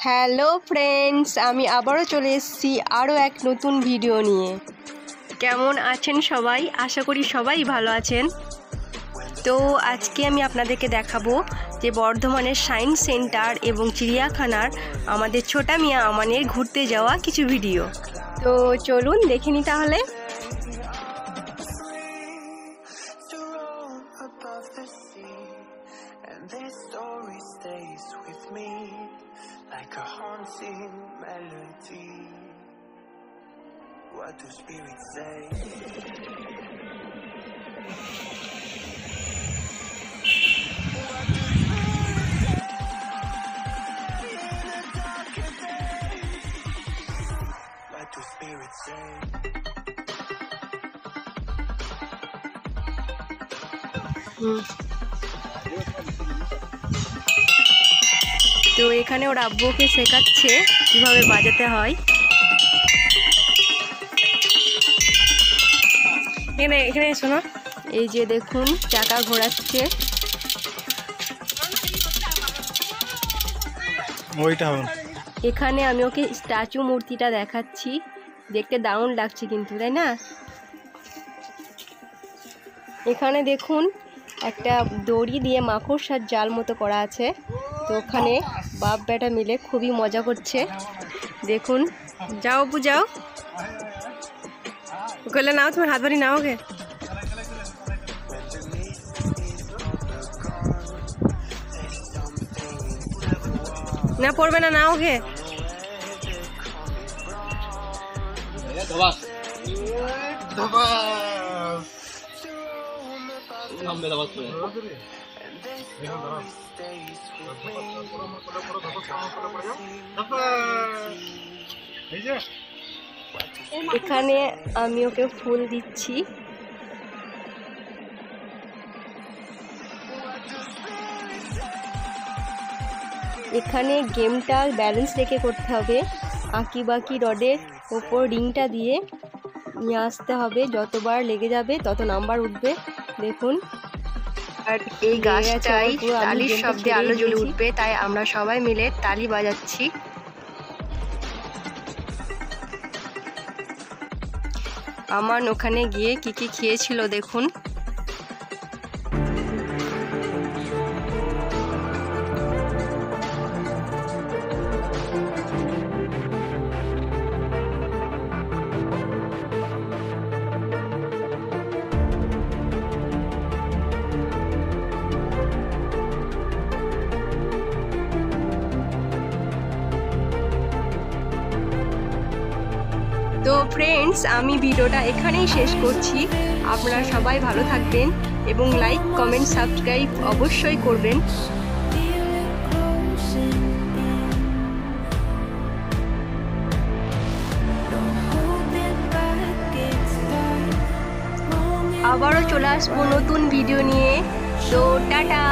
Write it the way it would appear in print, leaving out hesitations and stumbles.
Hello friends, আমি আবারও চলে এসেছি আরও এক নতুন ভিডিও নিয়ে। কেমন আছেন সবাই? আশা করি সবাই ভালো আছেন। তো আজকে আমি আপনাদেরকে দেখাবো যে বর্ধমানের সায়েন্স সেন্টার এবং চিড়িয়াখানার আমাদের ছোটা মিয়া আমানের ঘুরতে যাওয়া কিছু ভিডিও। তো চলুন দেখে নিই তাহলে। This story stays with me like a haunting melody. What do spirits say? What do spirits say? তো এখানে ওর আব্বুকে শেখাচ্ছে কিভাবে বাজাতে হয়। এখানে শোনো, এই যে দেখুন চাকা ঘোরাচ্ছে। এখানে আমি ওকে স্ট্যাচু মূর্তিটা দেখাচ্ছি, দেখতে দারুণ লাগছে কিন্তু, তাই না? এখানে দেখুন একটা দড়ি দিয়ে মাকড়সার জাল মতো করা আছে। তো ওখানে বাপ বেটা মিলে খুবই মজা করছে। দেখুন, যাও অপু যাও, ওকে নাও, তুমি হাত বাড়ি নাও ওকে। না পড়বে না, নাও ওকে। এখানে আমি ওকে ফুল দিচ্ছি। এখানে গেমটা ব্যালেন্স রেখে করতে হবে। আঁকি বাকি রডের ওপর রিংটা দিয়ে নিয়ে আসতে হবে, যতবার লেগে যাবে তত নাম্বার উঠবে। দেখুন, আর এই গাছটাই তালির শব্দে আলো জ্বলে উঠবে, তাই আমরা সবাই মিলে তালি বাজাচ্ছি। আমান ওখানে গিয়ে কি কি খেয়েছিল দেখুন। তো ফ্রেন্ডস, আমি ভিডিওটা এখানেই শেষ করছি। আপনারা সবাই ভালো থাকবেন এবং লাইক কমেন্ট সাবস্ক্রাইব অবশ্যই করবেন। আবারও চলে আসবো নতুন ভিডিও নিয়ে। তো টাটা।